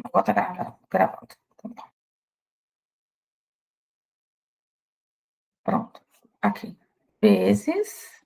Agora tá gravando. Tá bom. Pronto. Aqui. Vezes.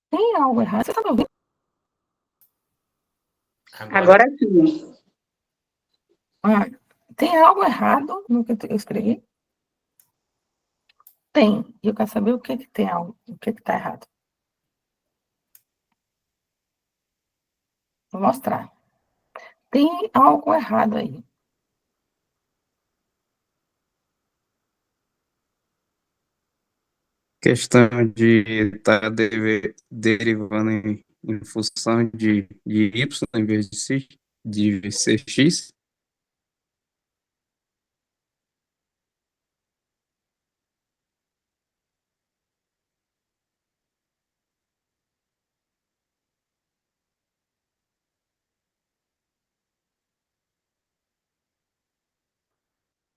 Tem algo errado? Você tá me ouvindo? Agora sim. Ah, tem algo errado no que eu escrevi? Tem. E eu quero saber o que tem algo, o que tá errado. Vou mostrar. Tem algo errado aí. Questão de estar derivando em função de y em vez de ser x.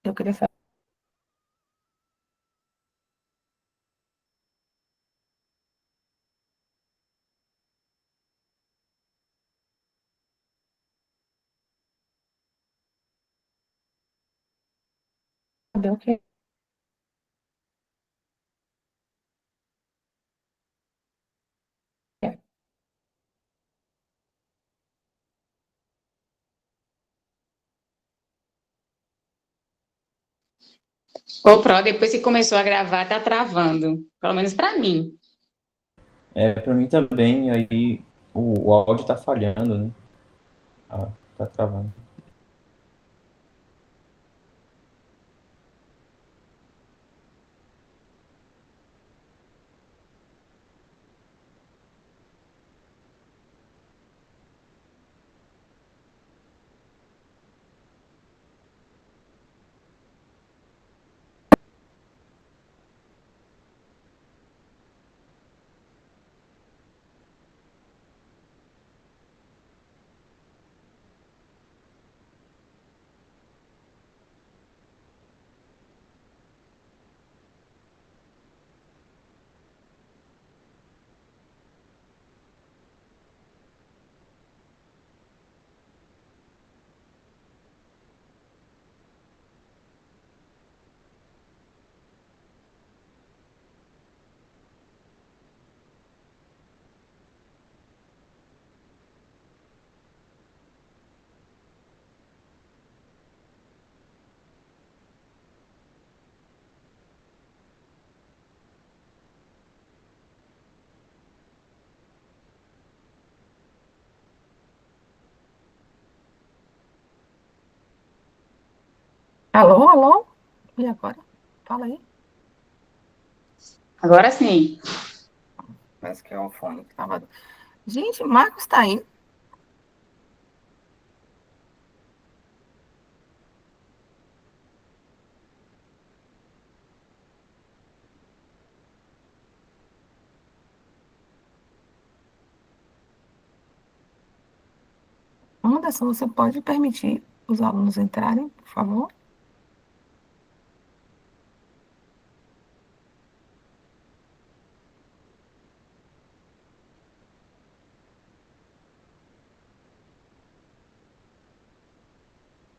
Eu queria saber. O que é. Ô, Pro, depois que começou a gravar, tá travando. Pelo menos para mim. Para mim também, aí o áudio tá falhando, né? Tá travando. Alô, alô? E agora? Fala aí. Agora sim. Parece que é o fone que tava. Gente, Marcos tá aí. Anderson, você pode permitir os alunos entrarem, por favor?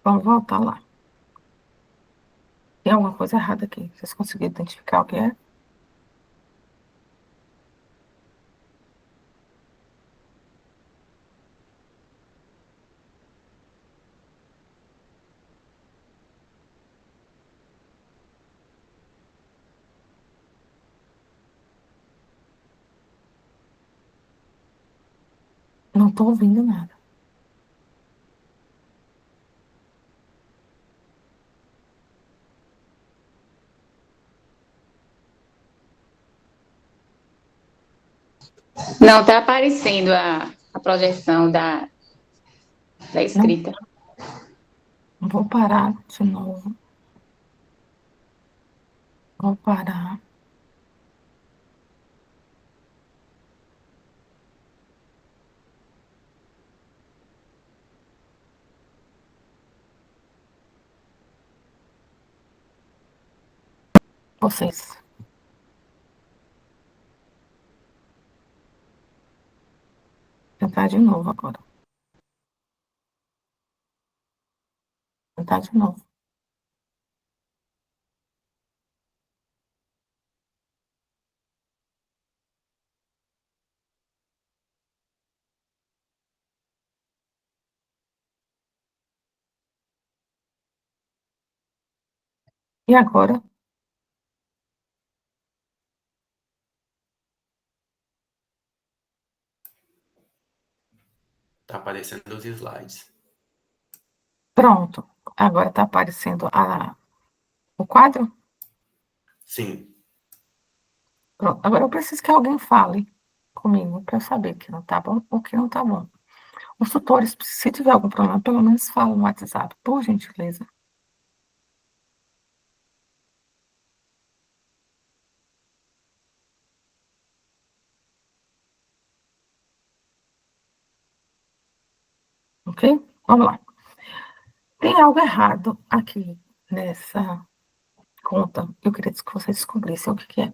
Vamos voltar lá. Tem alguma coisa errada aqui. Vocês conseguiram identificar o que é? Não estou ouvindo nada. Não, está aparecendo a projeção da escrita. Vou parar de novo. Vou parar. Vocês. Vou tentar de novo agora. Vou tentar de novo. E agora? Tá aparecendo os slides. Pronto. Agora está aparecendo o quadro? Sim. Pronto. Agora eu preciso que alguém fale comigo para eu saber que não está bom ou que não está bom. Os tutores, se tiver algum problema, pelo menos fala no WhatsApp, por gentileza. Ok? Vamos lá. Tem algo errado aqui nessa conta. Eu queria que você descobrisse o que é.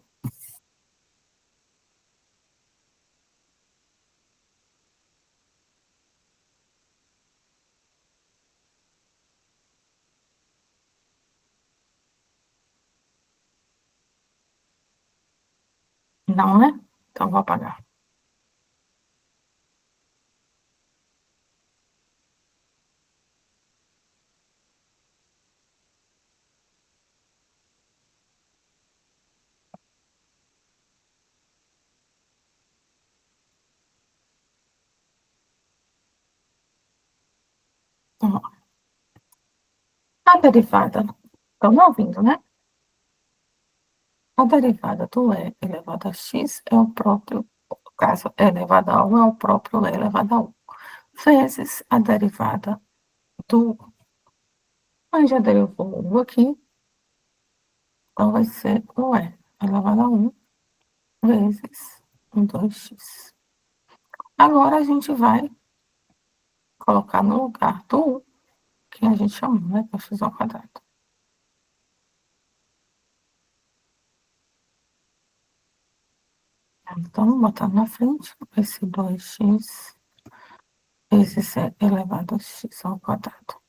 Não, né? Então vou apagar. Vamos lá. A derivada, estão me ouvindo, né? A derivada do E elevado a x é o próprio, no caso, E elevado a 1 é o próprio E elevado a 1, vezes a derivada do... Mas já derivou 1 aqui, então vai ser o E elevado a 1 vezes 2x. Agora a gente vai colocar no lugar do 1, que a gente chamou, né, que é x ao quadrado. Então, vou botar na frente esse 2x vezes E elevado a x ao quadrado.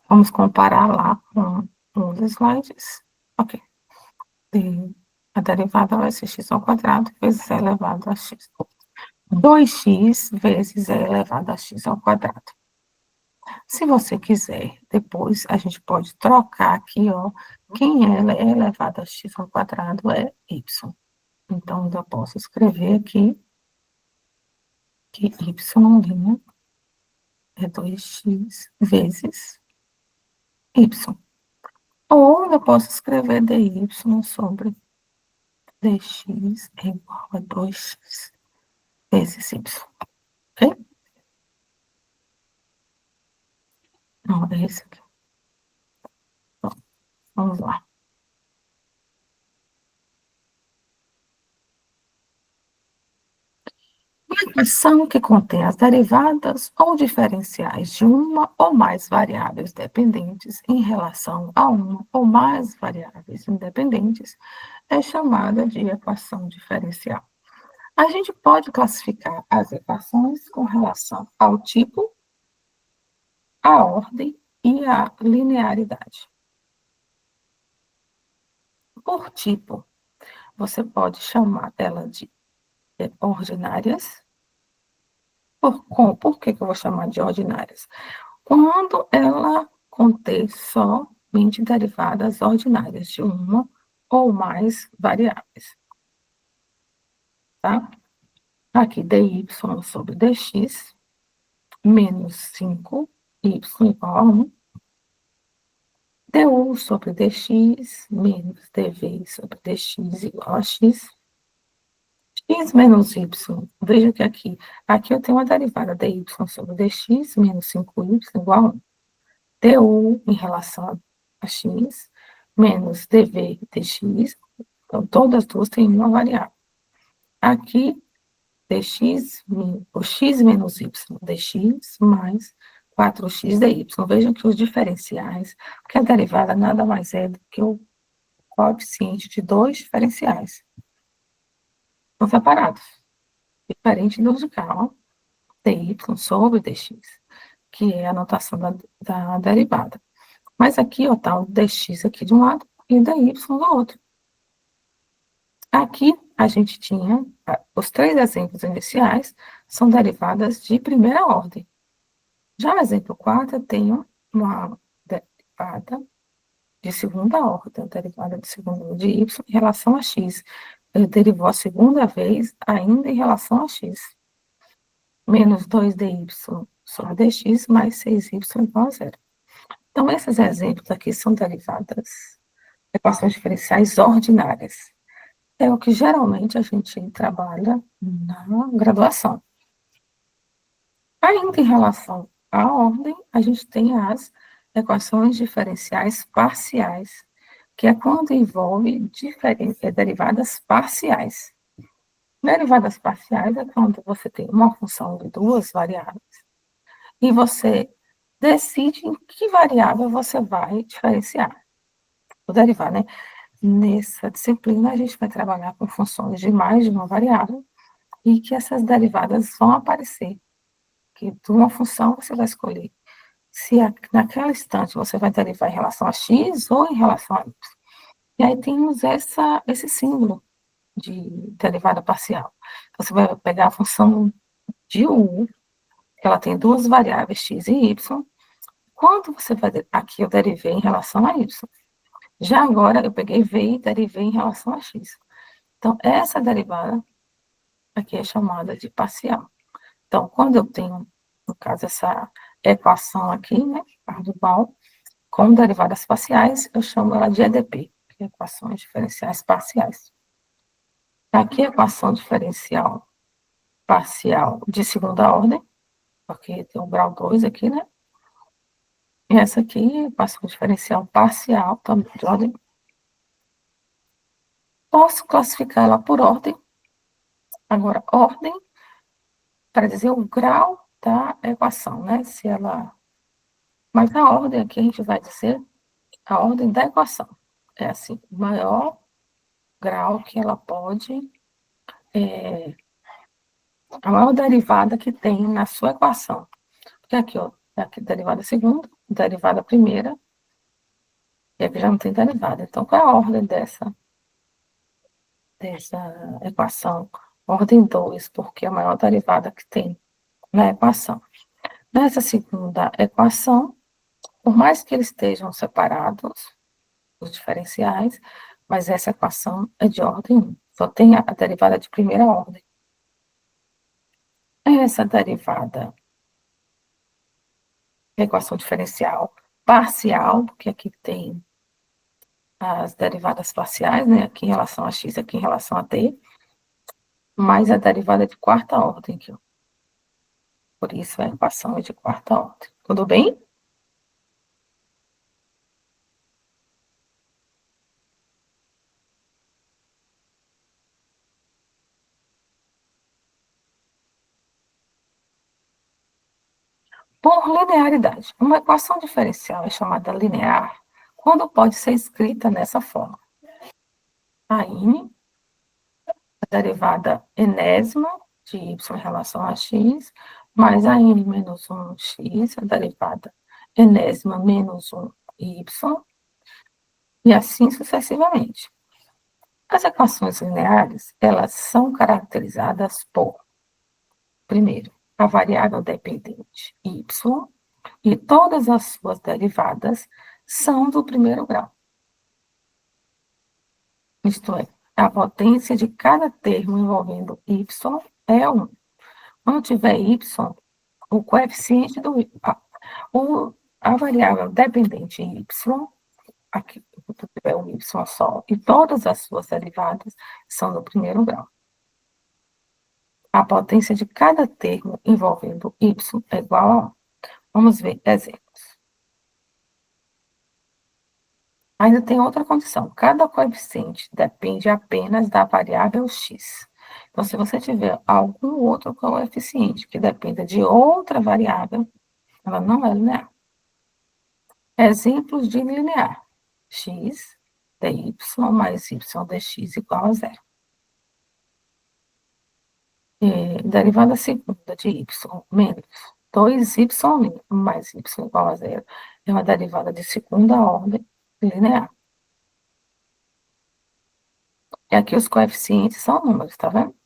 Vamos comparar lá com os slides. Ok. E a derivada vai ser x ao quadrado vezes E elevado a x. 2x vezes E elevado a x ao quadrado. Se você quiser, depois a gente pode trocar aqui, ó. Quem é elevado a x ao quadrado é y. Então, eu posso escrever aqui que y' é 2x vezes y. Ou eu posso escrever dy sobre dx é igual a 2x vezes y. Ok? Não, é esse aqui. Bom, vamos lá. Uma equação que contém as derivadas ou diferenciais de uma ou mais variáveis dependentes em relação a uma ou mais variáveis independentes é chamada de equação diferencial. A gente pode classificar as equações com relação ao tipo, à ordem e à linearidade. por tipo, você pode chamar ela de ordinárias. Por que que eu vou chamar de ordinárias? Quando ela conter somente derivadas ordinárias de uma ou mais variáveis. Tá? Aqui, dy sobre dx menos 5y igual a 1. Du sobre dx menos dv sobre dx igual a x. X menos y, veja que aqui eu tenho uma derivada dy sobre dx menos 5y igual a 1. Du em relação a x menos dv dx, então todas as duas têm uma variável. Aqui, dx, o x menos y dx mais 4x dy. Vejam que os diferenciais, porque a derivada nada mais é do que o coeficiente de dois diferenciais. São separados. Diferente do de cá, ó, dy sobre dx, que é a notação da derivada. Mas aqui, ó, tá o dx aqui de um lado e o dy do outro. Aqui, a gente tinha, os três exemplos iniciais são derivadas de primeira ordem. Já no exemplo 4, eu tenho uma derivada de segunda ordem, derivada de segunda de y em relação a x. Ele derivou a segunda vez ainda em relação a x. Menos 2dy sobre dx mais 6y igual a 0. Então, esses exemplos aqui são derivadas, equações diferenciais ordinárias. É o que geralmente a gente trabalha na graduação. Ainda em relação à ordem, a gente tem as equações diferenciais parciais, que é quando envolve derivadas parciais. Derivadas parciais é quando você tem uma função de duas variáveis e você decide em que variável você vai diferenciar. O derivar, né? Nessa disciplina, a gente vai trabalhar com funções de mais de uma variável e que essas derivadas vão aparecer. Que de uma função você vai escolher se naquela instante você vai derivar em relação a x ou em relação a y. E aí temos esse símbolo de derivada parcial. Você vai pegar a função de u, que ela tem duas variáveis, x e y. Quando você vai... Aqui eu derivei em relação a y. Já agora eu peguei v e derivei em relação a x. Então, essa derivada aqui é chamada de parcial. Então, quando eu tenho, no caso, essa equação aqui, né, igual, com derivadas parciais, eu chamo ela de EDP, que é equações diferenciais parciais. Aqui, a equação diferencial parcial de segunda ordem, porque tem o grau 2 aqui, né? E essa aqui, equação diferencial parcial, também de ordem. Posso classificar ela por ordem. Agora, ordem para dizer o grau da equação, né? Se ela... Mas a ordem aqui a gente vai dizer a ordem da equação. É assim, o maior grau que ela pode... a maior derivada que tem na sua equação. Porque aqui, ó, aqui derivada segunda, derivada primeira, e aqui já não tem derivada. Então, qual é a ordem dessa equação? Ordem 2, porque é a maior derivada que tem na equação. Nessa segunda equação, por mais que eles estejam separados, os diferenciais, mas essa equação é de ordem 1. Só tem a derivada de primeira ordem. Essa derivada, equação diferencial parcial, porque aqui tem as derivadas parciais, né, aqui em relação a x, aqui em relação a t, mais a derivada de quarta ordem aqui, ó. Por isso a equação é de quarta ordem. Tudo bem? Por linearidade. Uma equação diferencial é chamada linear quando pode ser escrita nessa forma. A n, a derivada enésima de y em relação a x, mais a n menos 1x, a derivada enésima menos 1y, e assim sucessivamente. As equações lineares, elas são caracterizadas por, primeiro, a variável dependente y e todas as suas derivadas são do primeiro grau. Isto é, a potência de cada termo envolvendo y é 1. Quando tiver y, o coeficiente a variável dependente em y, aqui tiver um y só, e todas as suas derivadas são do primeiro grau. A potência de cada termo envolvendo y é igual a 1. Vamos ver exemplos. Ainda tem outra condição. Cada coeficiente depende apenas da variável x. Então, se você tiver algum outro coeficiente que dependa de outra variável, ela não é linear. Exemplos de linear. X dy mais y dx igual a 0. Derivada segunda de y menos 2y mais y igual a 0 é uma derivada de segunda ordem linear. E aqui os coeficientes são números, tá vendo?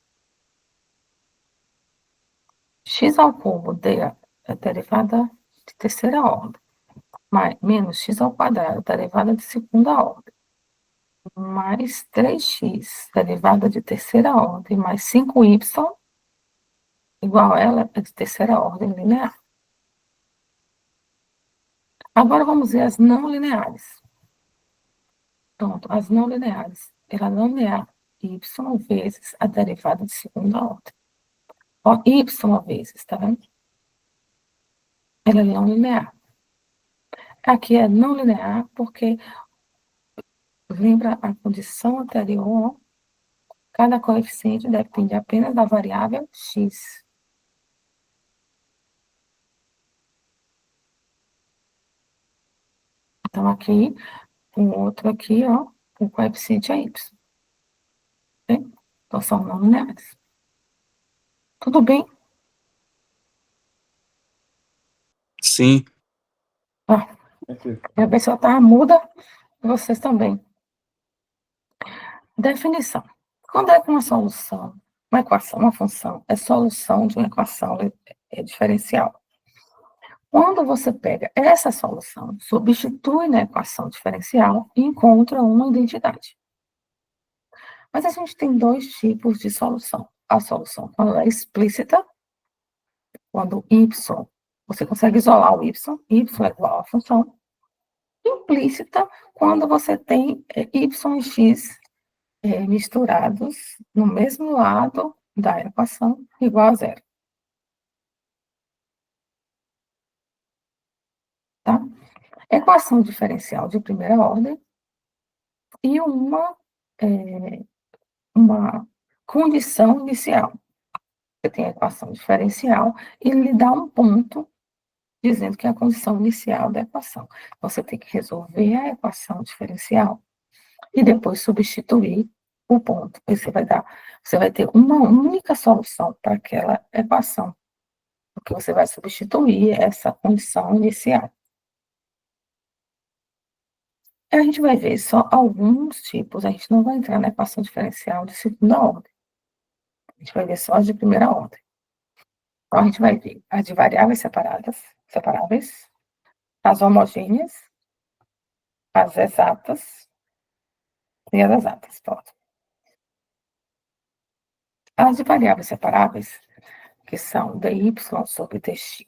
X ao cubo é derivada de terceira ordem, menos x ao quadrado, derivada de segunda ordem, mais 3x, derivada de terceira ordem, mais 5y, igual a ela, é de terceira ordem linear. Agora vamos ver as não lineares. Pronto, as não lineares. Ela não linear y vezes a derivada de segunda ordem. Ó, y vezes, tá vendo? Ela é não linear. Aqui é não linear porque lembra a condição anterior, cada coeficiente depende apenas da variável x. Então, aqui, o outro aqui, ó, o coeficiente é y. Ok? Então, são não lineares. Tudo bem? Sim. Minha pessoa está muda, vocês também. Definição. Quando é que uma solução, uma equação, uma função, é solução de uma equação diferencial? Quando você pega essa solução, substitui na equação diferencial e encontra uma identidade. Mas a gente tem dois tipos de solução. A solução quando é explícita, quando y, você consegue isolar o y é igual à função. Implícita, quando você tem y e x misturados no mesmo lado da equação, igual a 0. Tá? Equação diferencial de primeira ordem e uma condição inicial. Você tem a equação diferencial e lhe dá um ponto dizendo que é a condição inicial da equação. Você tem que resolver a equação diferencial e depois substituir o ponto. Você vai ter uma única solução para aquela equação, porque você vai substituir essa condição inicial. A gente vai ver só alguns tipos, a gente não vai entrar na equação diferencial de segunda ordem. A gente vai ver só as de primeira ordem. Então, a gente vai ver as de variáveis separáveis, as homogêneas, as exatas e as exatas, pronto. As de variáveis separáveis, que são dy sobre dx.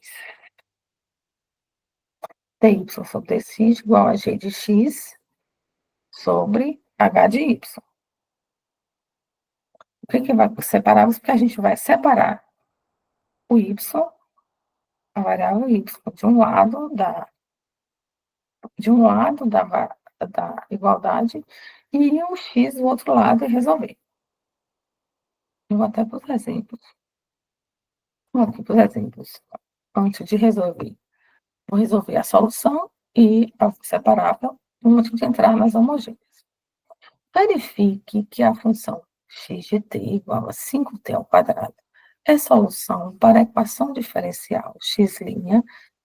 dy sobre dx igual a g de x sobre h de y. O que vai separáveis? Porque a gente vai separar o y, a variável y, de um lado da igualdade e o x do outro lado e resolver. Eu vou até para os exemplos. Vamos aqui para os exemplos. Antes de resolver, vou resolver a solução e a separável antes de entrar nas homogêneas. Verifique que a função x de t igual a 5t ao quadrado é solução para a equação diferencial x'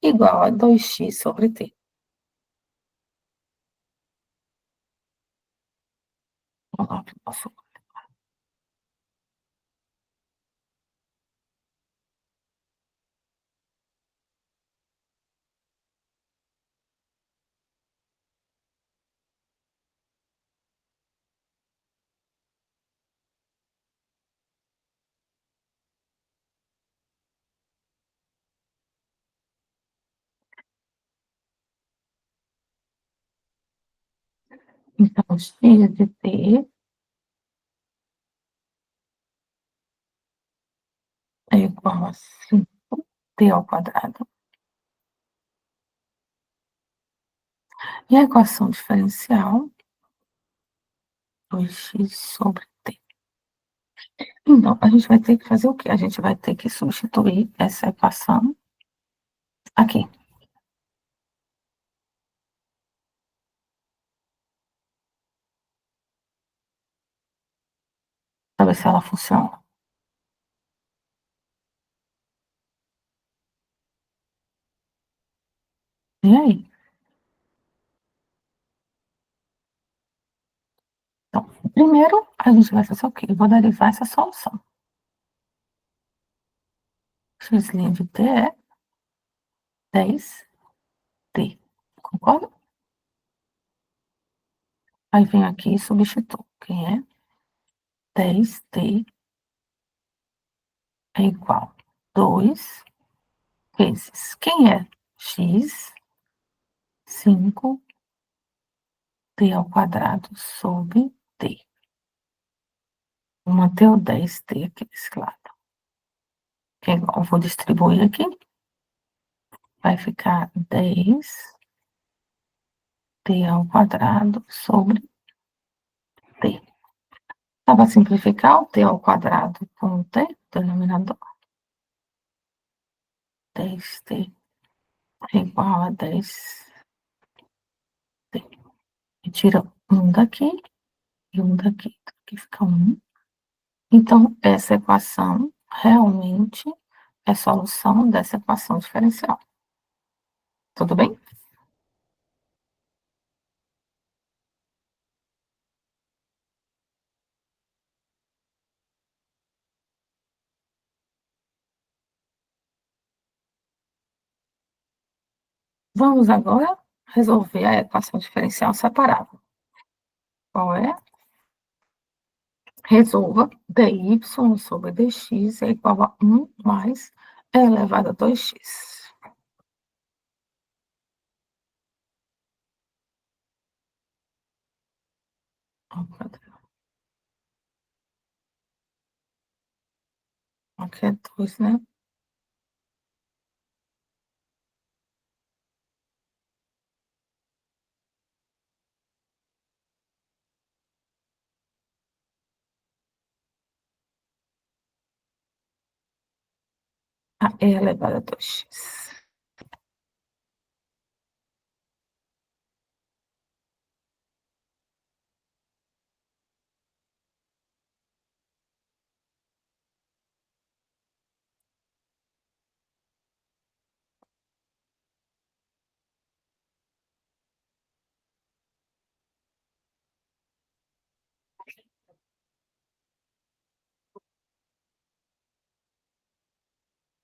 igual a 2x sobre t. Coloque o nosso. Então, x de t é igual a 5t ao quadrado. E a equação diferencial, 2x sobre t. Então, a gente vai ter que fazer o quê? A gente vai ter que substituir essa equação aqui. Para ver se ela funciona. E aí? Então, primeiro, a gente vai fazer o quê? Eu vou derivar essa solução. X' de t é 10t. Concorda? Aí vem aqui e substituo. Que é 10t é igual a 2 vezes. Quem é? X, 5t ao quadrado sobre t. Vou manter o 10t aqui desse lado. Que é igual, vou distribuir aqui. Vai ficar 10t ao quadrado sobre t. Dá para simplificar o t ao quadrado com o t, denominador. 10t é igual a 10t. E tira um daqui e um daqui. Aqui fica 1. Então, essa equação realmente é solução dessa equação diferencial. Tudo bem? Vamos agora resolver a equação diferencial separável. Qual é? Resolva dy sobre dx é igual a 1 mais e elevado a 2x. Aqui é 2, né? A e elevado a 2x.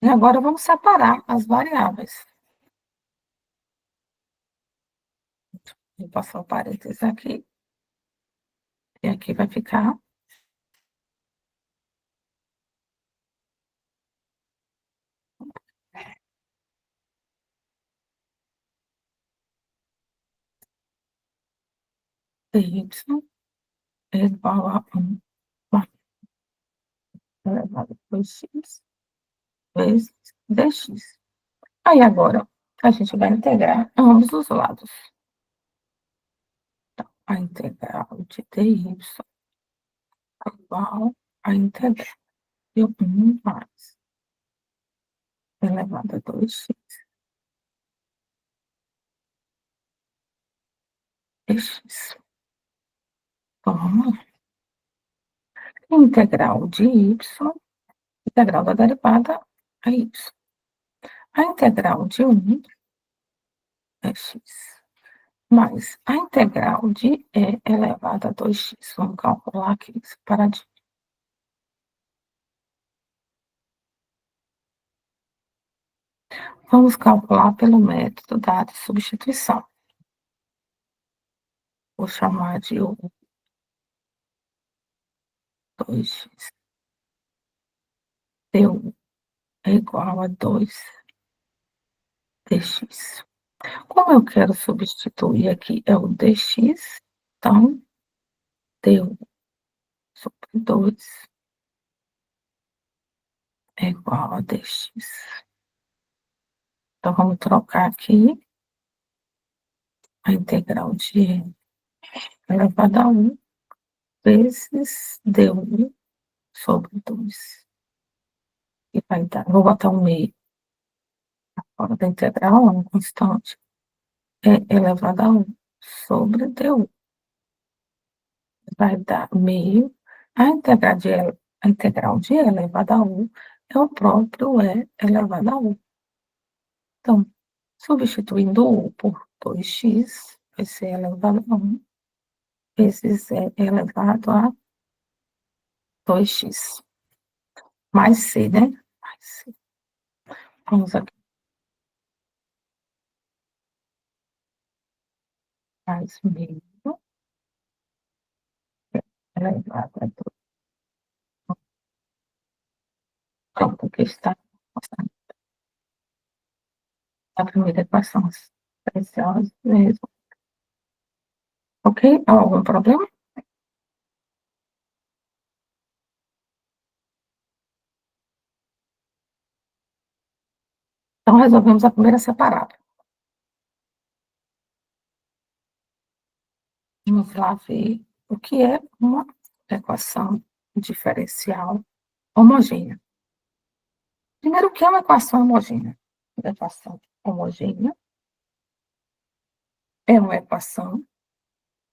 E agora vamos separar as variáveis. Vou passar o parênteses aqui. E aqui vai ficar dy é igual a 1 elevado a 2x vezes dx. Aí agora a gente vai integrar ambos os lados. Então, a integral de dy é igual a integral de 1 mais elevado a 2x dx. Então, vamos lá. Integral de y, integral da derivada é y. A integral de 1 é x. mais a integral de E elevado a 2x. Vamos calcular aqui separadinho. Vamos calcular pelo método da substituição. Vou chamar de 2x. D1 é igual a 2 dx. Como eu quero substituir aqui é o dx, então D1 sobre 2 é igual a dx. Então, vamos trocar aqui a integral de E elevado a 1 vezes D1 sobre 2. E vai dar, vou botar um meio fora da integral, é uma constante, E elevado a 1 sobre D1. Vai dar meio. A integral de E elevado a 1 é o próprio E elevado a 1. Então, substituindo o por 2x, vai ser elevado a 1 vezes E elevado a 2x. Mais C, né? Mais C. Vamos aqui. Mais meio elevado a 2. Pronto, aqui está a primeira equação. Preciosa mesmo. Ok? Algum problema? Então, resolvemos a primeira separada. Vamos lá ver o que é uma equação diferencial homogênea. Primeiro, o que é uma equação homogênea? Uma equação homogênea é uma equação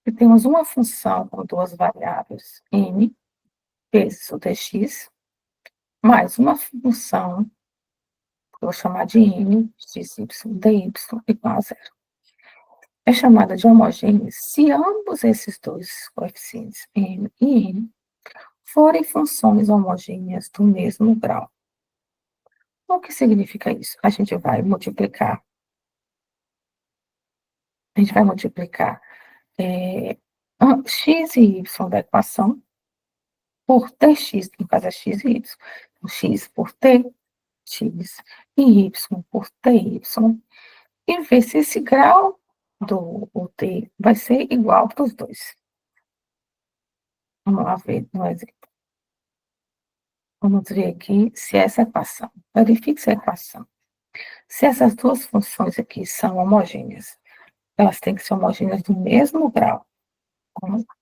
que temos uma função com duas variáveis, n, vezes o dx, mais uma função, que eu vou chamar de n, x, y, dy, igual a zero. É chamada de homogênea se ambos esses dois coeficientes, m e n, forem funções homogêneas do mesmo grau. O que significa isso? A gente vai multiplicar x e y da equação por tx, no caso é x e y. Então, x por t, x, e y por ty, e ver se esse grau do t vai ser igual para os dois. Vamos lá ver um exemplo. Vamos ver aqui se essa equação, verifique se a equação, se essas duas funções aqui são homogêneas, elas têm que ser homogêneas do mesmo grau. Vamos lá.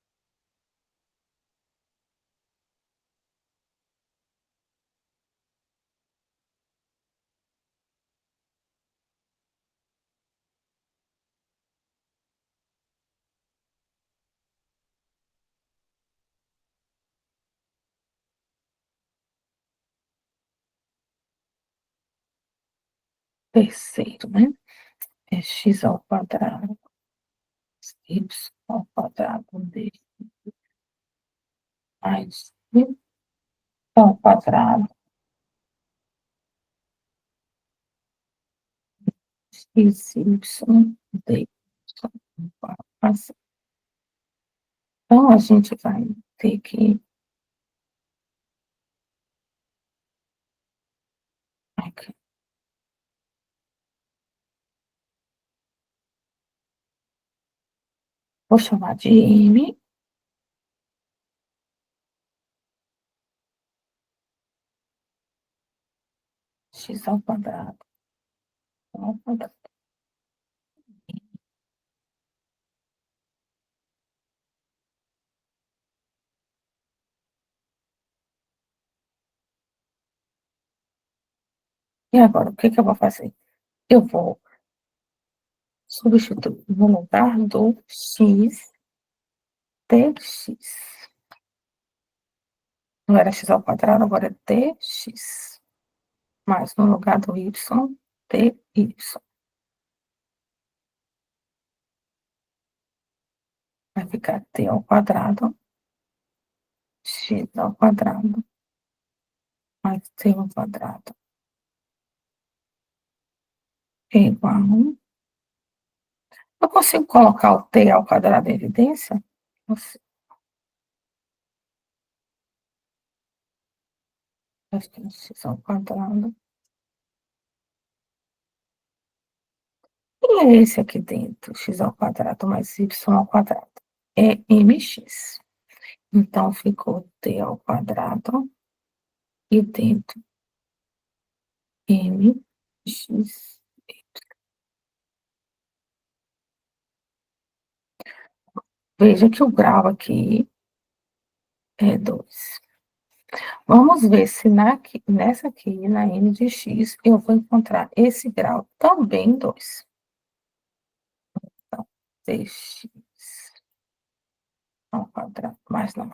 Terceiro, né? É x ao quadrado, y ao quadrado d, mais y ao quadrado, x, y, d. Então, a gente vai ter que... Aqui. Vou chamar de m. X ao quadrado. Ao quadrado. E agora, o que que eu vou fazer? Eu vou substituir no lugar do x, dx. Não era x ao quadrado, agora é dx. Mais no lugar do y, dy. vai ficar t ao quadrado, x ao quadrado, mais t ao quadrado é igual. Eu consigo colocar o t ao quadrado em evidência? Acho que é x ao quadrado. E é esse aqui dentro, x ao quadrado mais y ao quadrado. É mx. Então, ficou t ao quadrado e dentro mx. Veja que o grau aqui é 2. Vamos ver se nessa aqui, na n de x, eu vou encontrar esse grau também 2. Então, dx ao quadrado, mais não.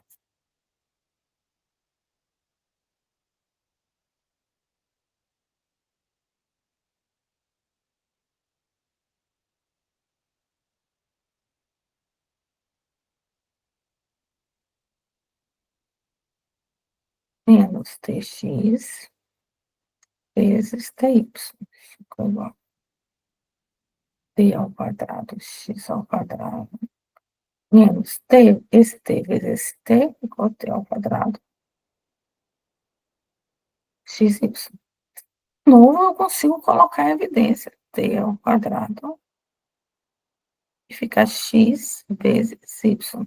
Menos tx vezes ty. Ficou igual. T ao quadrado, x ao quadrado, menos t, esse t vezes esse t, ficou t ao quadrado, xy. Novo, eu consigo colocar em evidência t ao quadrado e fica x vezes y.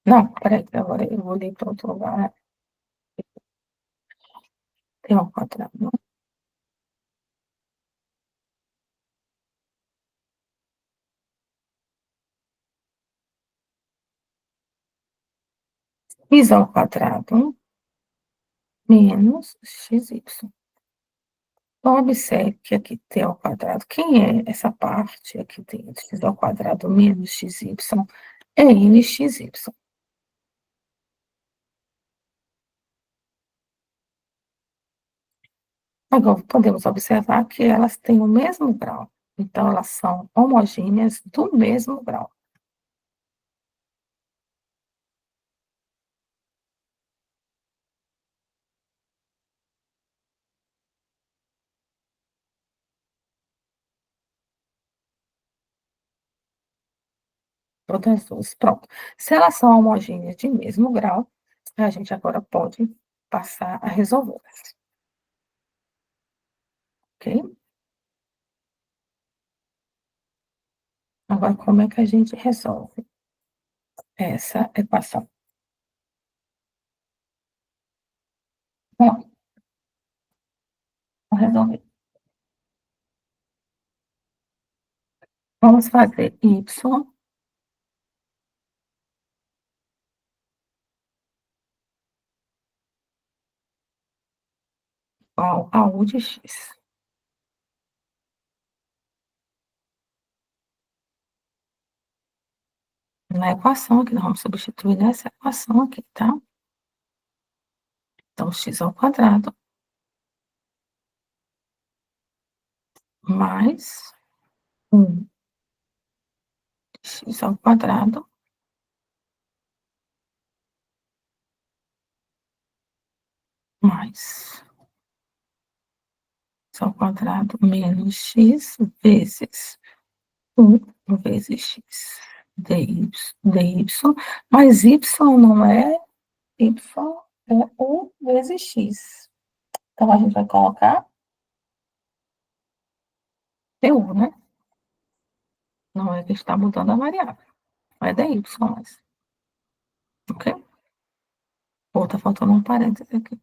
Não, peraí, agora eu vou ler para outro lugar. T ao quadrado. X ao quadrado menos xy. Então, observe que aqui t ao quadrado, quem é essa parte aqui dentro? X ao quadrado menos xy é nxy. Agora, podemos observar que elas têm o mesmo grau. Então, elas são homogêneas do mesmo grau. Todas duas. Pronto. Se elas são homogêneas de mesmo grau, a gente agora pode passar a resolvê-las. Ok? Agora, como é que a gente resolve essa equação? Bom, vamos resolver. Vamos fazer y igual a u de x. Na equação aqui, nós vamos substituir nessa equação aqui, tá? Então, x ao quadrado mais 1 x ao quadrado mais x ao quadrado menos x vezes 1 vezes x dy, mas y não é y, é 1 vezes x. Então, a gente vai colocar du, né? Não é que está mudando a variável. Não é dy mais. Ok? Ou está faltando um parênteses aqui.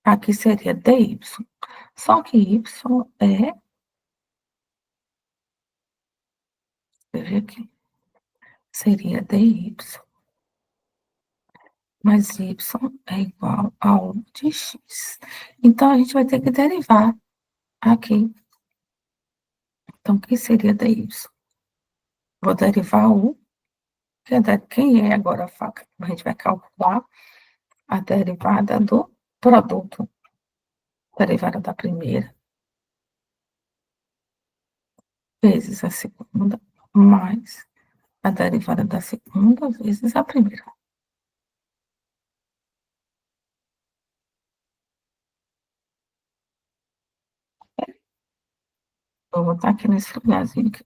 Aqui seria dy. Só que y é, escrever aqui, seria dy, mas y é igual a 1 de x. Então, a gente vai ter que derivar aqui. Então, o que seria dy? Vou derivar o, quem é agora a faca? A gente vai calcular a derivada do produto. Derivada da primeira vezes a segunda, mais a derivada da segunda vezes a primeira. Vou botar aqui nesse lugarzinho aqui.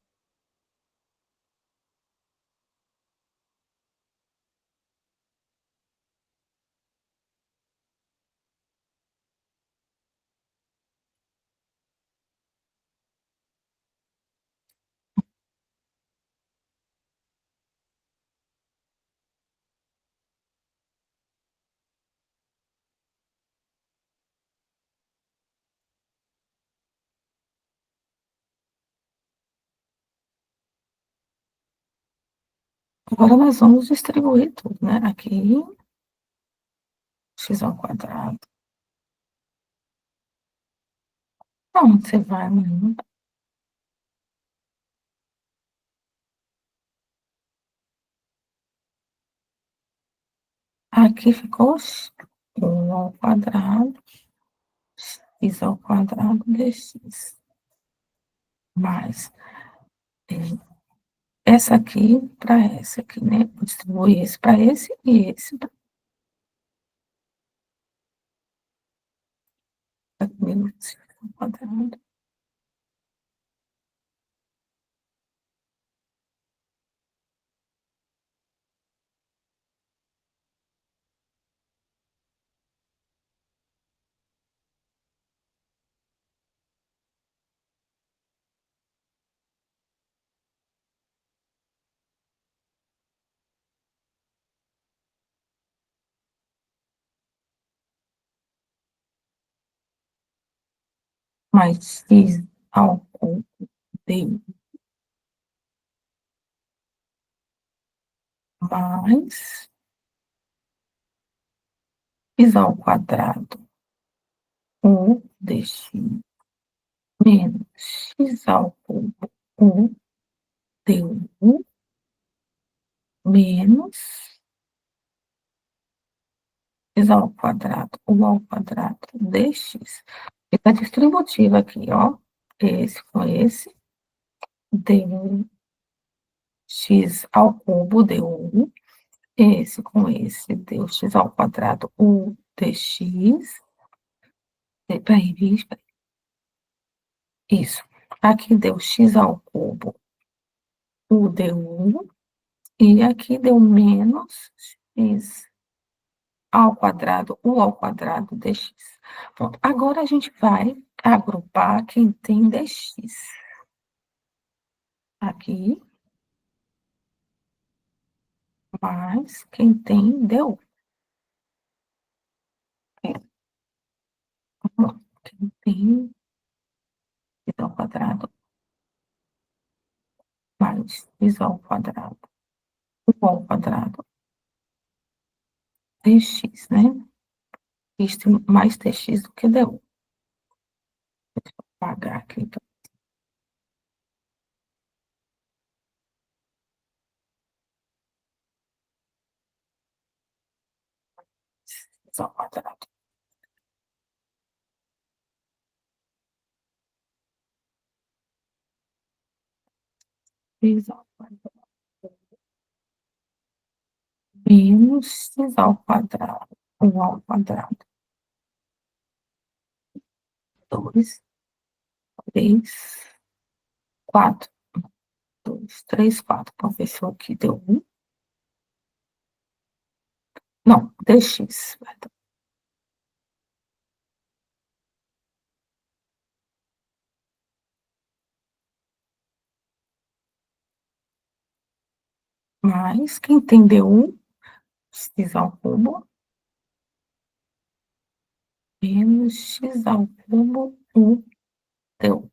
Agora nós vamos distribuir tudo, né? Aqui, x ao quadrado. Onde você vai, menino? Aqui ficou 1 ao quadrado, x ao quadrado dx. Mais essa aqui para essa aqui, né? Vou distribuir esse para esse e esse para x ao quadrado. Mais x ao cubo de mais x ao quadrado u dx menos x ao cubo u du menos x ao quadrado u ao quadrado dx. Fica distributiva aqui, ó. Esse com esse, deu x ao cubo, deu 1. Esse com esse, deu x ao quadrado, u dx. Peraí, isso. Aqui deu x ao cubo, u du. E aqui deu menos x ao quadrado, u ao quadrado dx. Pronto. Agora a gente vai agrupar quem tem dx. Aqui, mais quem tem du. Quem tem x ao quadrado mais x ao quadrado, u ao quadrado dx, né? X tem mais dx do que du. Deixa eu apagar aqui. X ao quadrado. X ao quadrado menos x ao quadrado, u ao quadrado. 2, 3, 4. 2, 3, 4. Vamos ver se o aqui deu 1. Não, dx. Mais, quem tem du, x ao cubo, menos x ao cubo deu.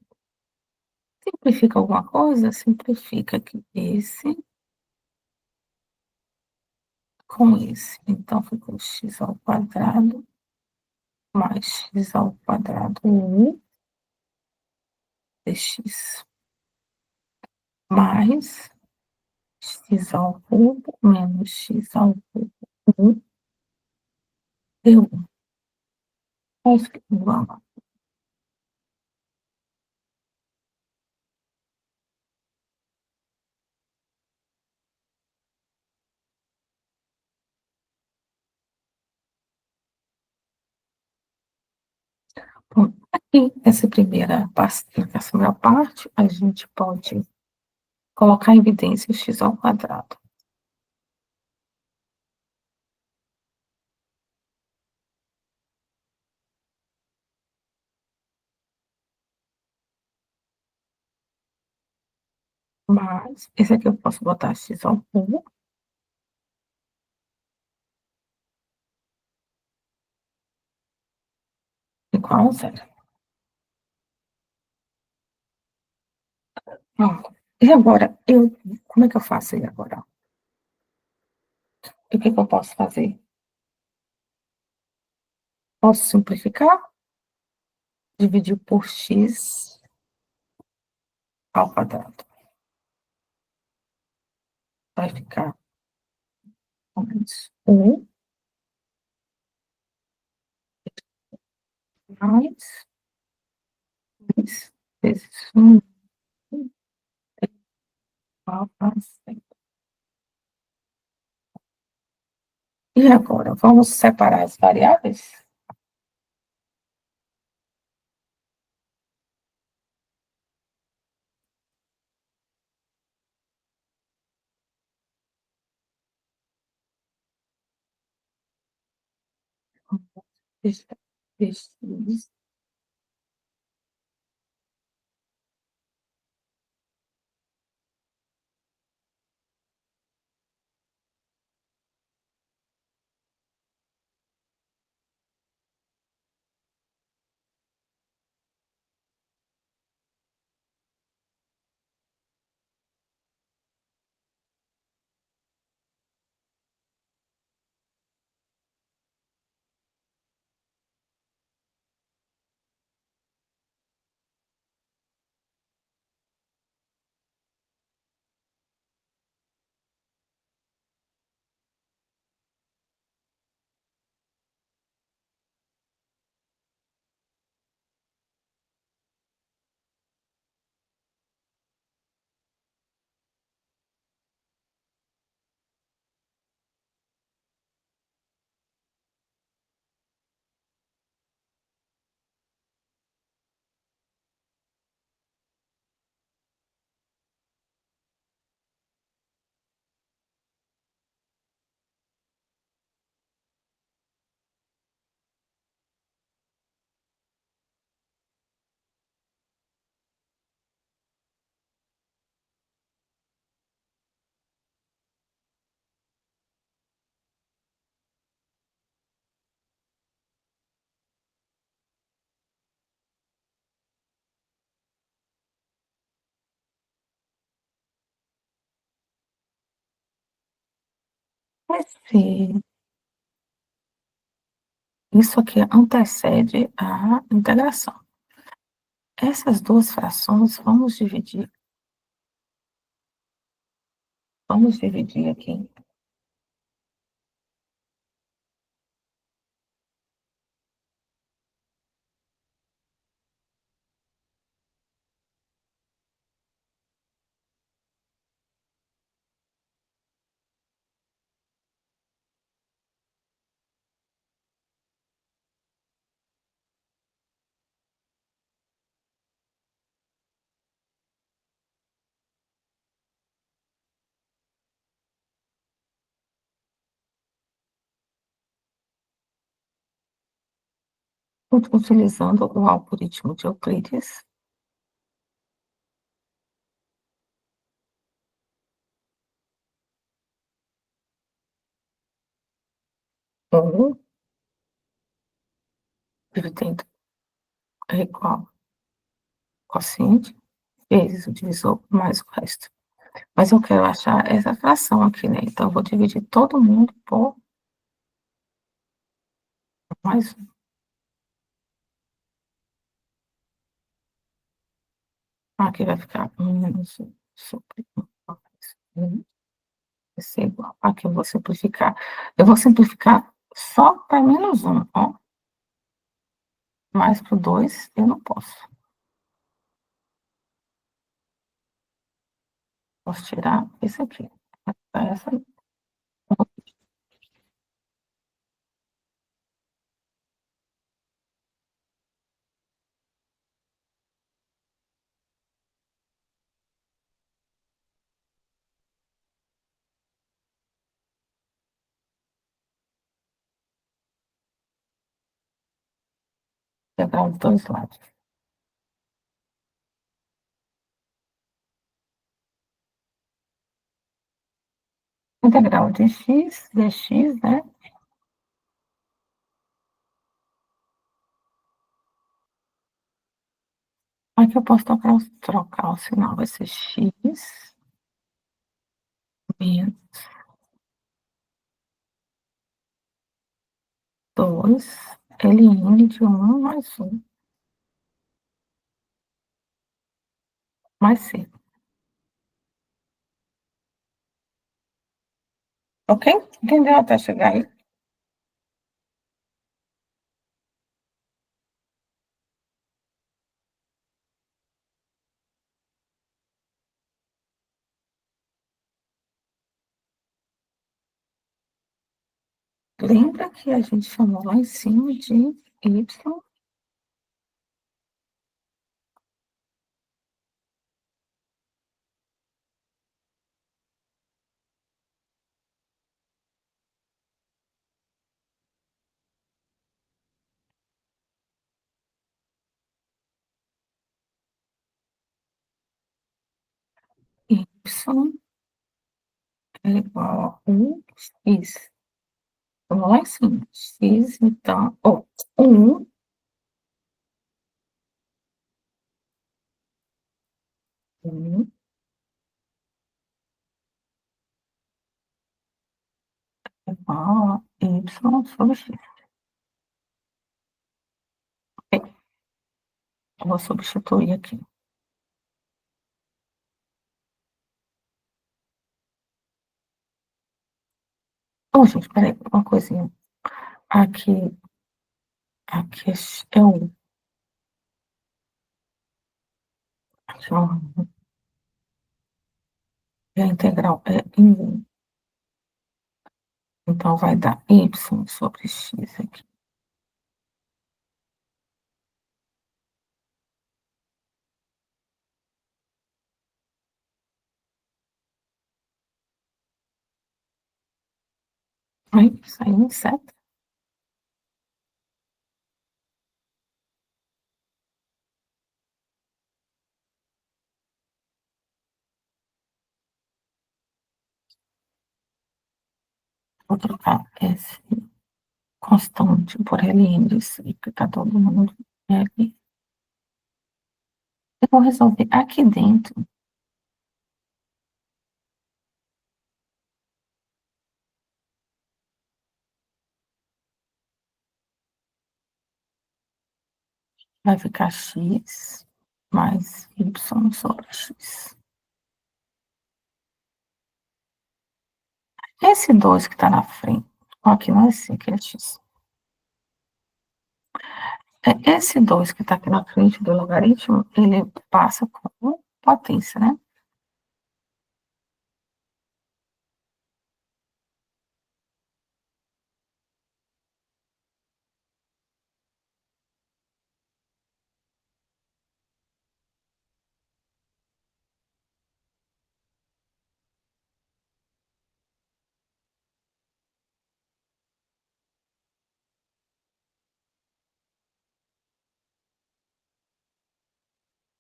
Simplifica alguma coisa? Simplifica aqui esse com esse. Então, ficou x ao quadrado mais x ao quadrado 1 dx mais x ao cubo menos x ao cubo 1 deu 1. Acho que igual. Bom, aqui, essa primeira parte, a gente pode colocar em evidência o x ao quadrado. Mas, esse aqui eu posso botar x ao cubo. Igual a zero. Pronto. E agora, como é que eu faço aí agora? O que que eu posso fazer? Posso simplificar? Dividir por x ao quadrado. Vai ficar mais 1 mais 2 vezes 1 igual a 100. E agora, vamos separar as variáveis? Deixa, deixa, esse, isso aqui antecede a integração. Essas duas frações, vamos dividir aqui. Utilizando o algoritmo de Euclides. Ou dividendo é igual ao quociente vezes o divisor mais o resto. Mas eu quero achar essa fração aqui, né? Então, eu vou dividir todo mundo por mais um. Aqui vai ficar 1 menos 1 sobre 1 vai ser igual. Aqui eu vou simplificar. Eu vou simplificar só para menos 1, ó. Mais para o 2, eu não posso. Posso tirar esse aqui. Essa integral dos dois lados. Integral de x, dx, né? Aqui eu posso trocar o sinal, vai ser x menos 2 ln de 1 mais 1 mais c. Ok? Entendeu até chegar aí? Lembra que a gente chamou lá em cima de y y é igual a 1x. Vamos lá em cima. X, então, 1 1 igual a y sobre x. Ok, eu vou substituir aqui. Oh, gente, peraí, uma coisinha. Aqui, aqui é 1. Aqui é 1. E a integral é em 1. Então, vai dar y sobre x aqui. Aí, saiu certo. Vou trocar esse constante por ln de c, porque está todo mundo ali. Eu vou resolver aqui dentro. Vai ficar x mais y sobre x. Esse 2 que está na frente, aqui não é esse, aqui é x. Esse 2 que está aqui na frente do logaritmo, ele passa como potência, né?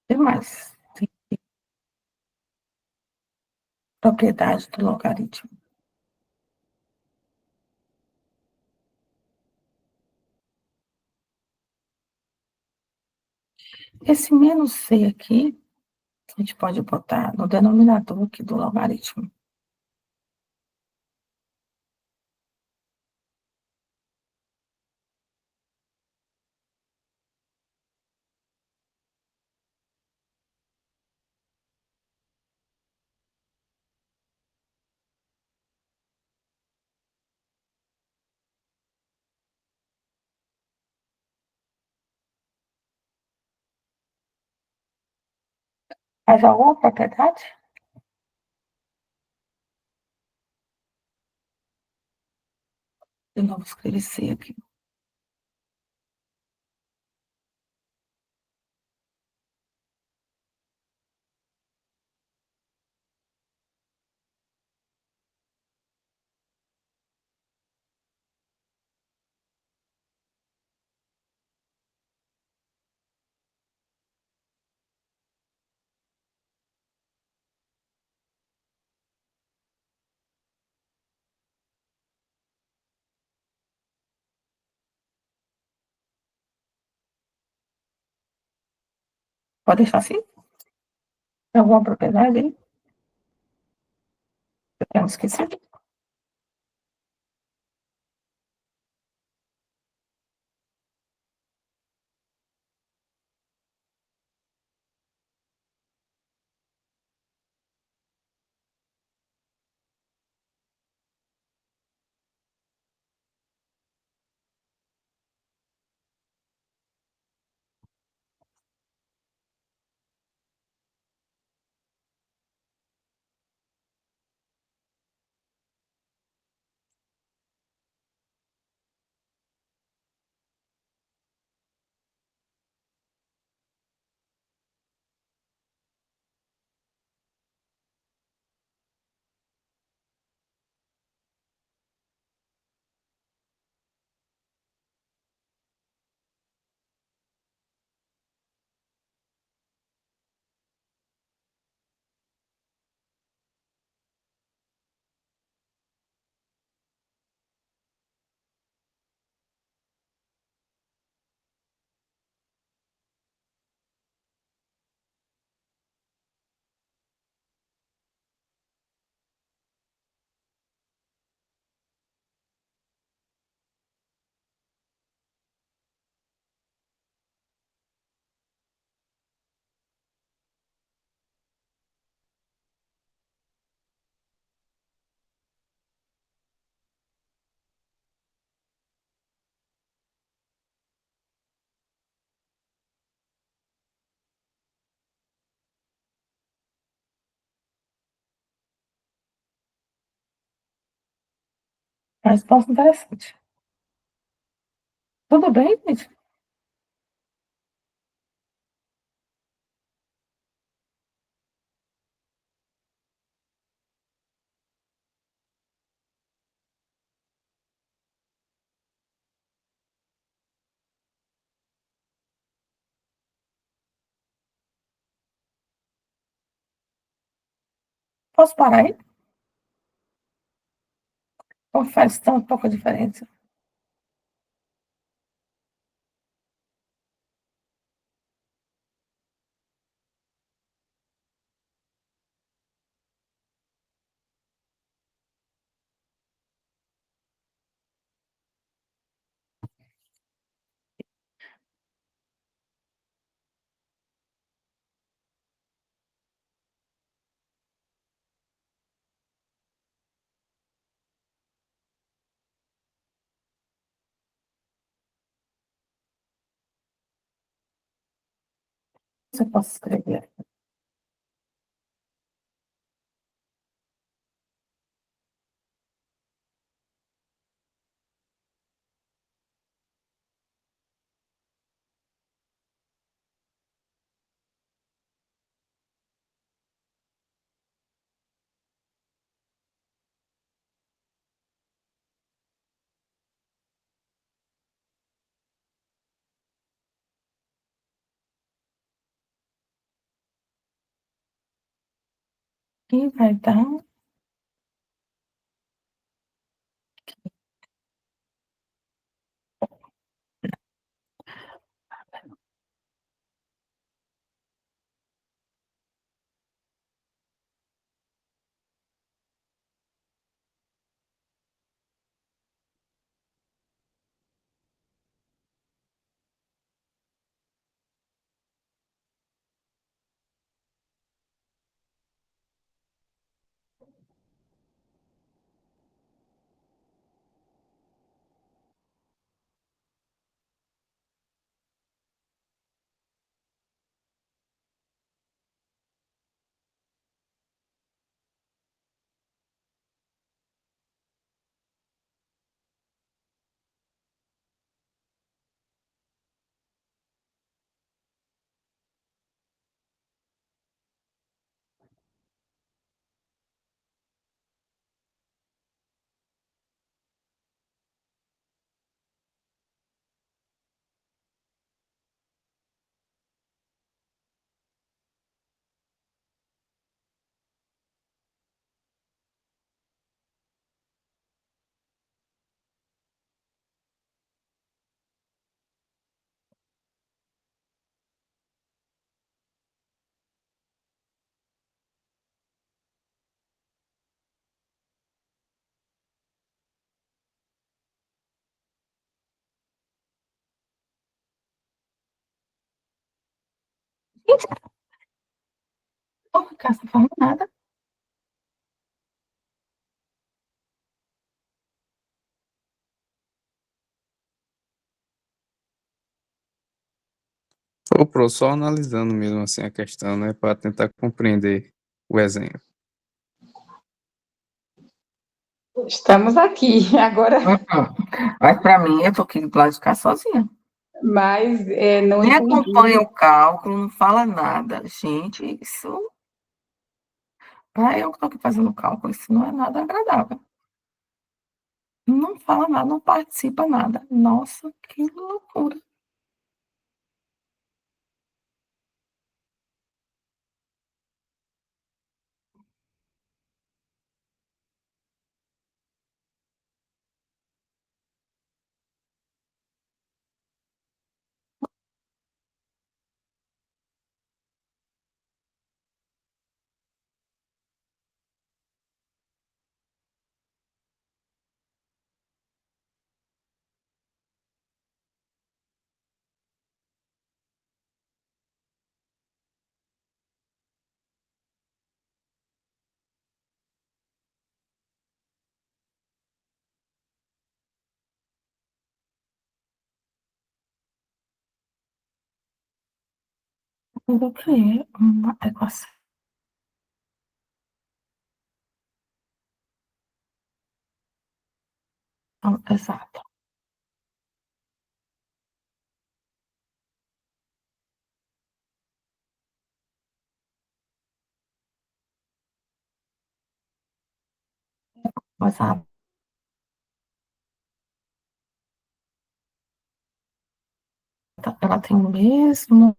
E mais, tem propriedade do logaritmo. Esse menos c aqui, a gente pode botar no denominador aqui do logaritmo. Mais alguma propriedade? De novo, escrevi C aqui. Pode deixar assim? Tem alguma propriedade aí? Eu tenho esquecido. A resposta interessante. Tudo bem, gente? Posso parar aí? Ou faz tão pouca diferença? Você posso escrever. Aqui vai dar Cássio não falou nada. Ô, pro, só analisando mesmo assim a questão, né, para tentar compreender o exemplo. Estamos aqui agora, Mas para mim, eu tô aqui do lado de cá sozinha. mas não Nem acompanha entendi. o cálculo, não fala nada. Gente, isso, para eu que estou aqui fazendo cálculo, isso não é nada agradável. Não fala nada, não participa nada. Nossa, que loucura. O que é uma equação exata? Mas ela tem o mesmo.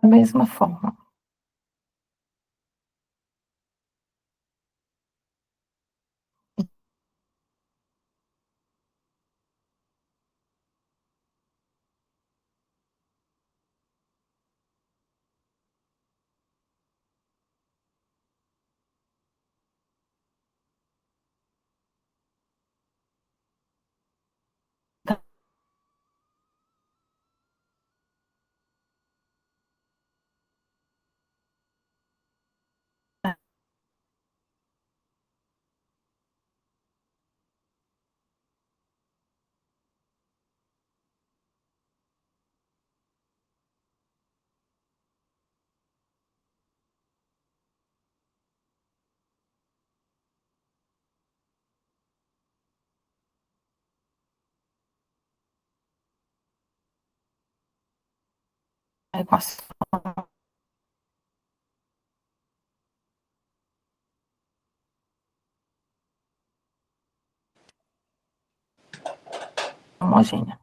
Da mesma forma. Da equação homogênea.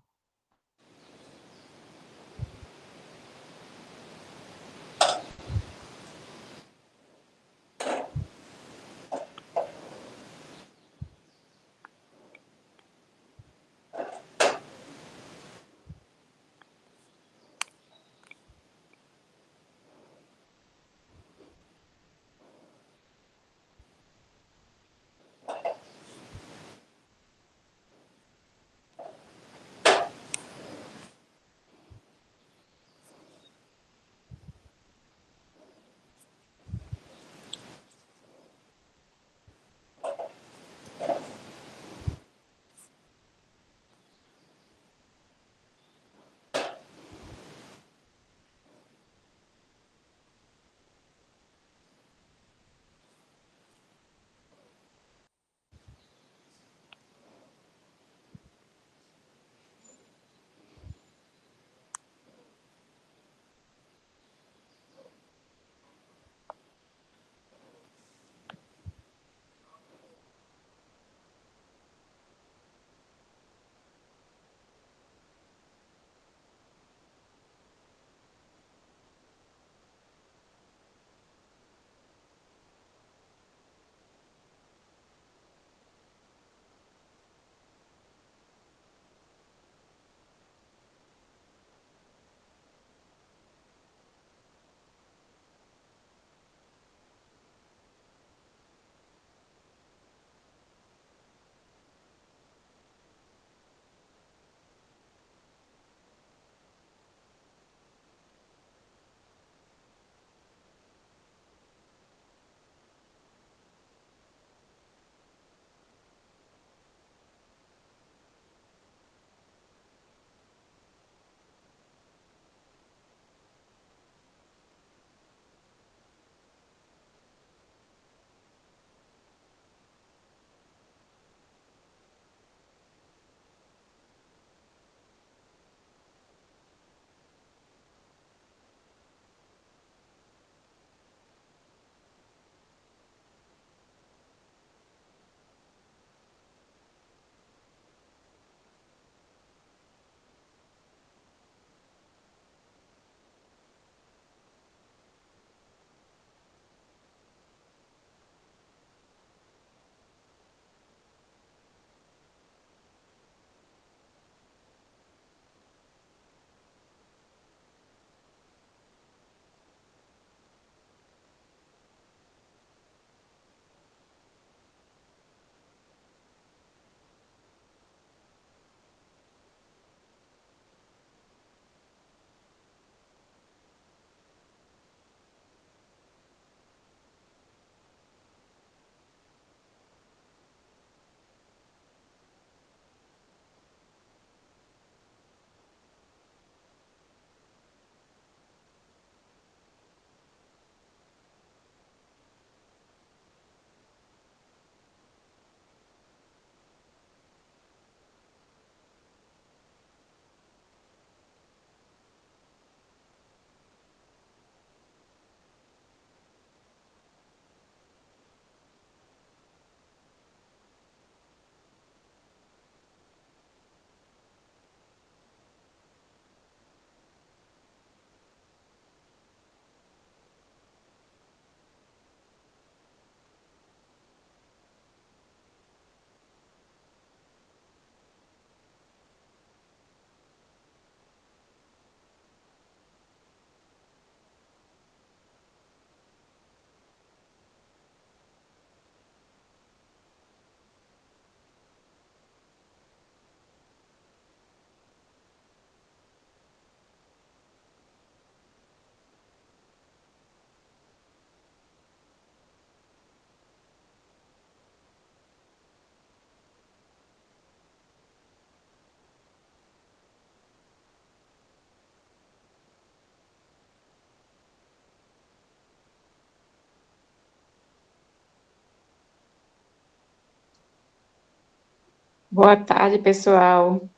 Boa tarde, pessoal.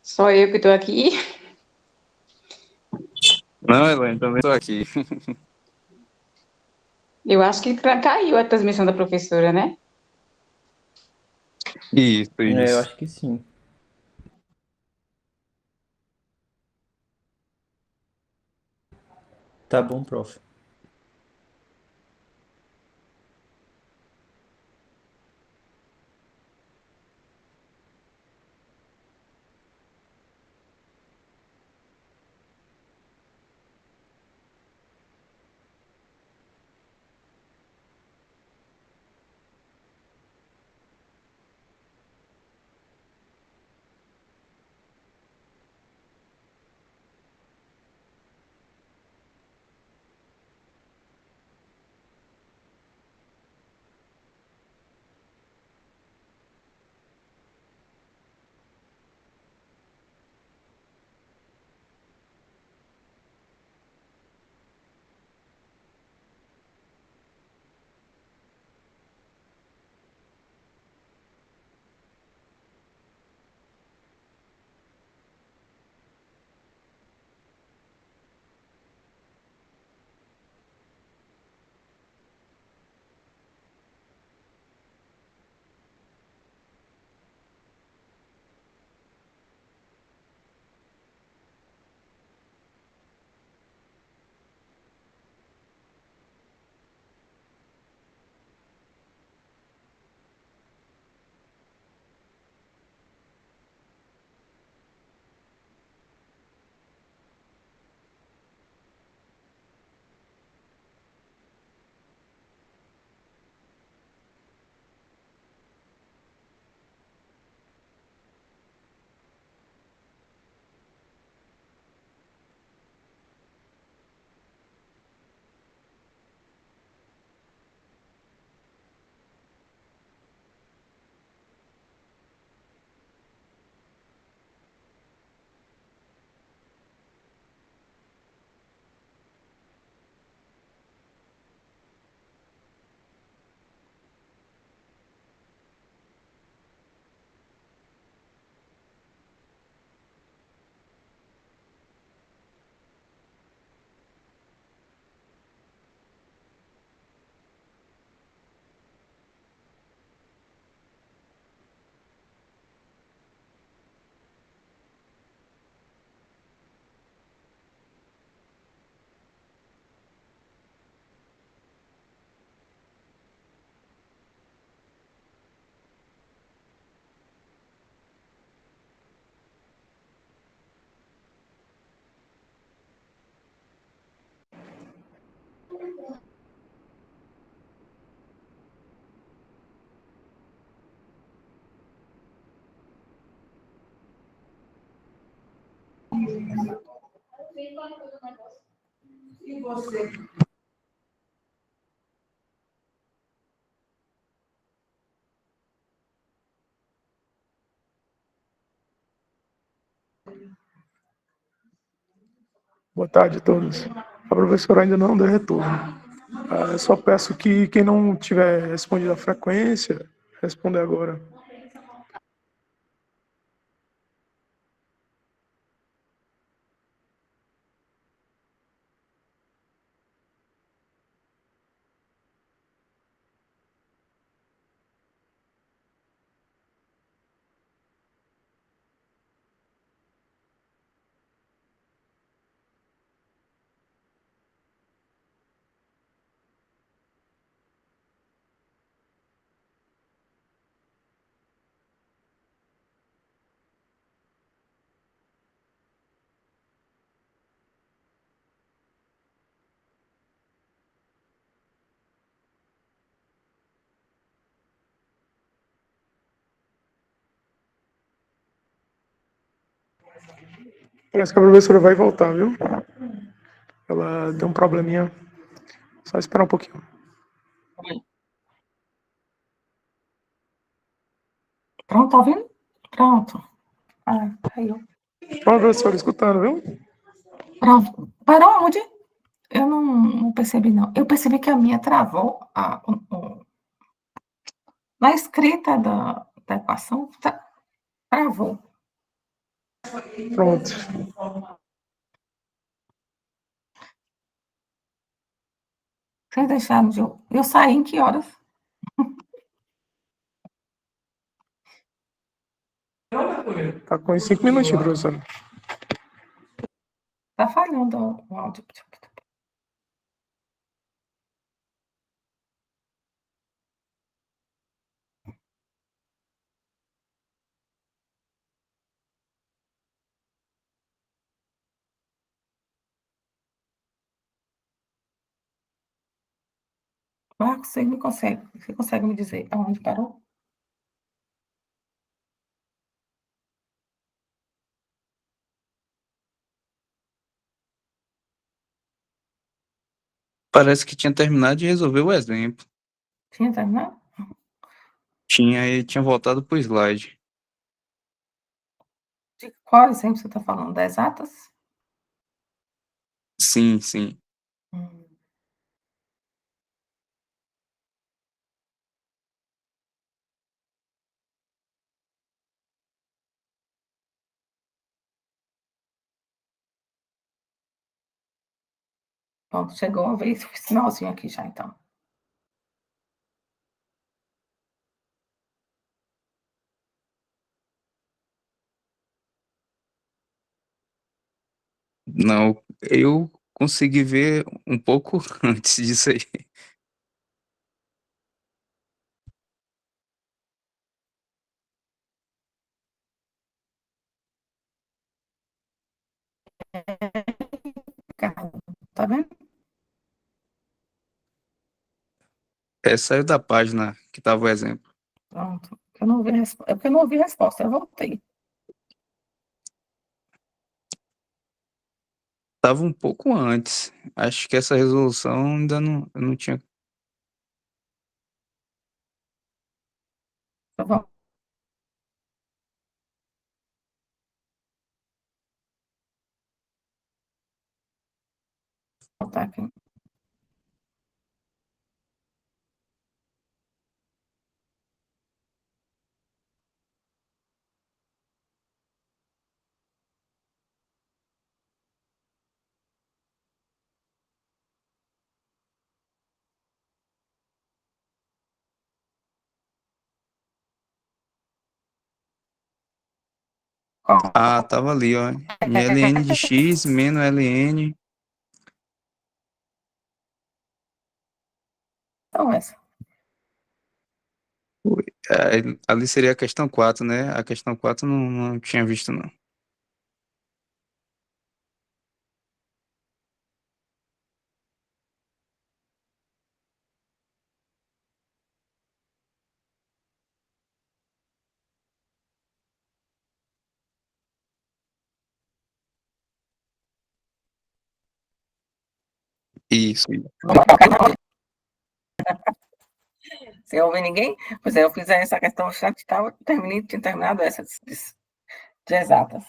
Só eu que estou aqui. Não, Elaine, também estou aqui. Eu acho que caiu a transmissão da professora, né? Isso, Eu isso. acho que sim. Tá bom, prof. Boa tarde a todos. A professora ainda não deu retorno. Eu só peço que quem não tiver respondido a frequência, responda agora. Parece que a professora vai voltar, viu? Ela deu um probleminha. Só esperar um pouquinho. Pronto, tá ouvindo? Pronto. Caiu. Pronto, professora, escutando, viu? Pronto. Parou onde? Eu não percebi, não. Eu percebi que a minha travou na escrita da equação travou. Pronto. Vocês deixaram de... Eu saí em que horas? Tá com uns 5 minutinhos, professor. Tá falhando o áudio. Marcos, você consegue me dizer aonde parou? Parece que tinha terminado de resolver o exemplo. Tinha terminado? Tinha voltado pro slide. De qual exemplo você está falando? Das exatas? Sim, sim. Hum. Pronto, chegou a vez, finalzinho aqui já, então. Não, eu consegui ver um pouco antes disso aí. Tá vendo? Saiu da página que tava o exemplo. Pronto. Eu não ouvi é porque eu não ouvi a resposta, eu voltei. Tava um pouco antes. Acho que essa resolução ainda eu não tinha. Eu vou voltar aqui. Ah, tava ali, ó. Em ln de x menos ln. Então, essa. Ali seria a questão 4, né? A questão 4 não tinha visto, não. Isso. Sem ouvir ninguém? Pois é, eu fiz essa questão, já tinha terminado essa de exatas.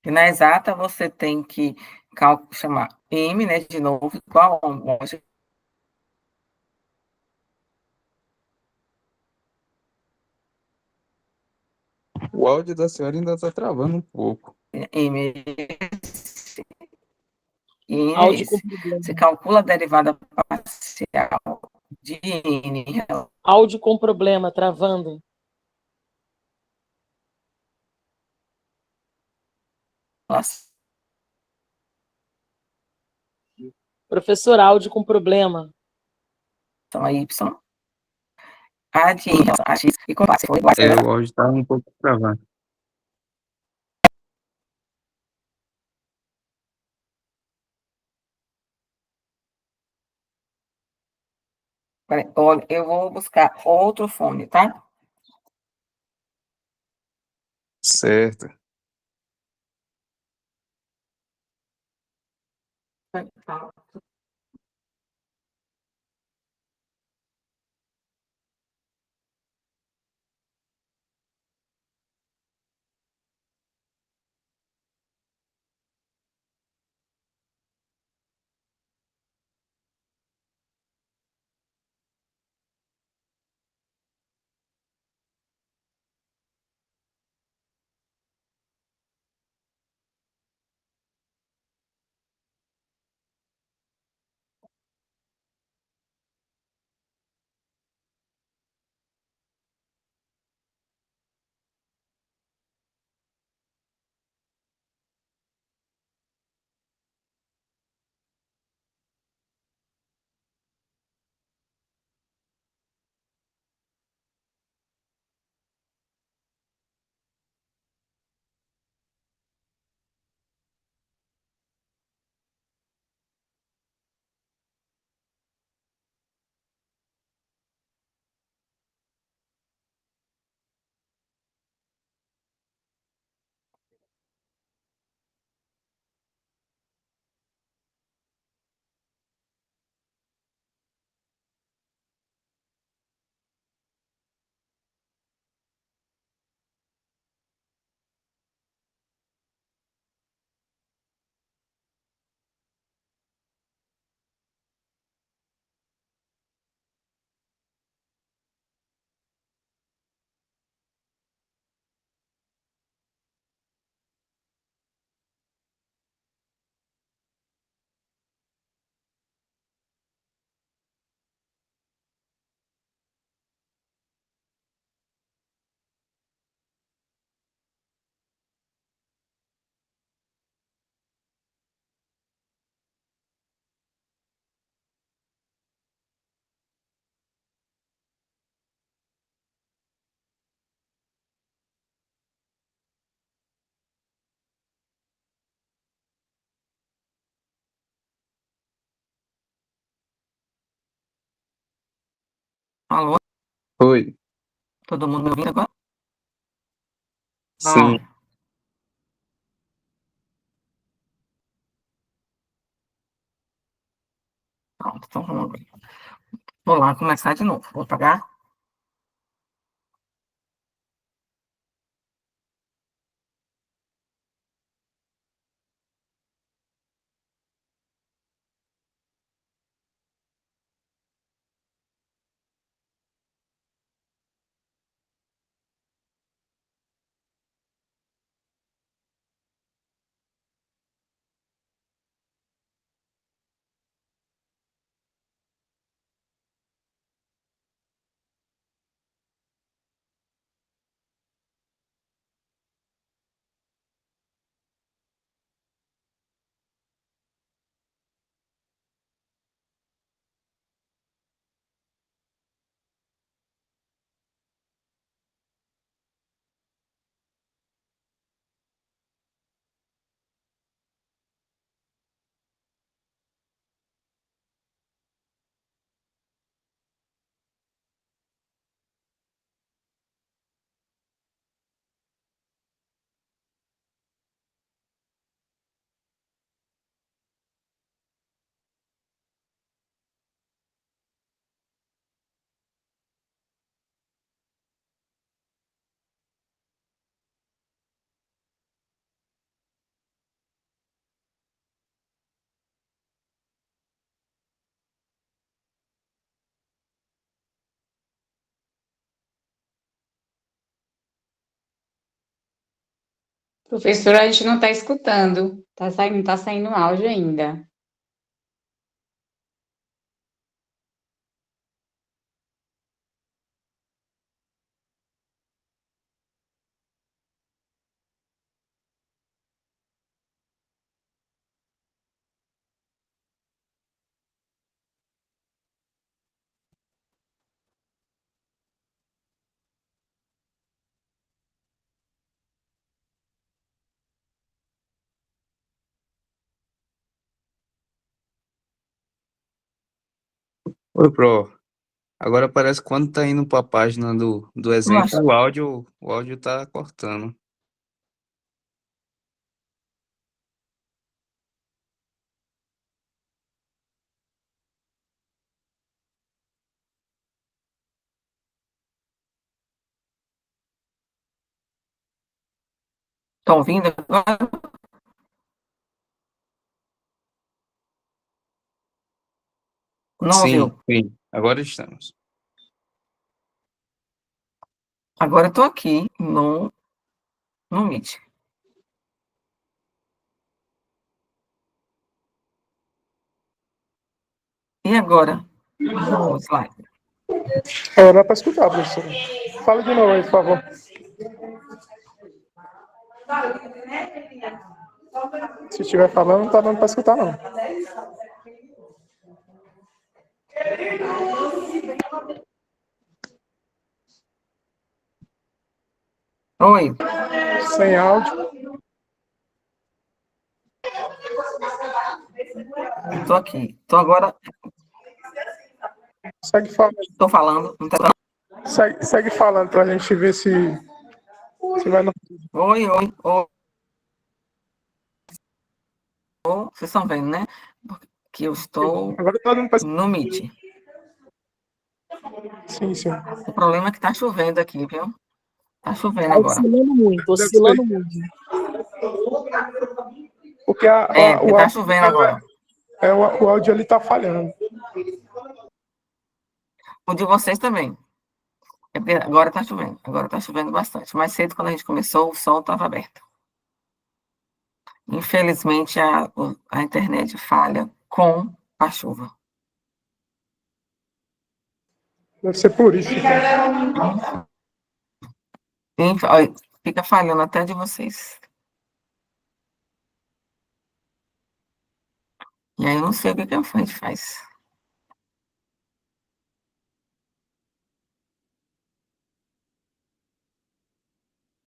E na exata você tem que chamar M, né, de novo, igual a lógica. O áudio da senhora ainda tá travando um pouco. M, e N é Áudio com esse. problema. Você calcula a derivada parcial de N em Áudio com problema, travando. relação Professor, áudio com problema. a Y, a de em relação a X, e com se for igual a O áudio tá um pouco travado. olha, eu vou buscar outro fone, tá? Certo. Oi, Todo mundo me ouvindo agora? sim. Pronto, então vamos ver. Vou lá começar de novo. Vou pagar. Professora, a gente não está escutando. Não tá saindo áudio ainda. Oi, Pro. Agora parece que quando tá indo para a página do Eu exemplo, acho. o áudio tá cortando. Estão ouvindo agora? Não Sim, ouviu? sim. Agora estamos. Agora eu tô aqui no Meet. E agora? No slide. Agora dá para escutar, professor. Fala de novo aí, por favor. Se estiver falando, não tá dando para escutar, não. Oi, Sem áudio. eu tô aqui. Tô agora. Segue falando. Tô falando. Não tá... Segue falando para a gente ver se vai. Oi, oi, oi. Vocês estão vendo, né? Que eu estou Agora tá dando para no Meet. Sim, sim. O problema é que tá chovendo aqui, viu? Tá chovendo Tá agora. oscilando muito, Deve ser. oscilando muito. Porque Porque tá chovendo agora. o áudio ali tá falhando. O de vocês também. É porque agora tá chovendo. Agora tá chovendo bastante. Mais cedo, quando a gente começou, o sol estava aberto. Infelizmente, a internet falha com a chuva. Deve ser por isso. Olha, fica falhando até de vocês. E aí eu não sei o que a gente faz.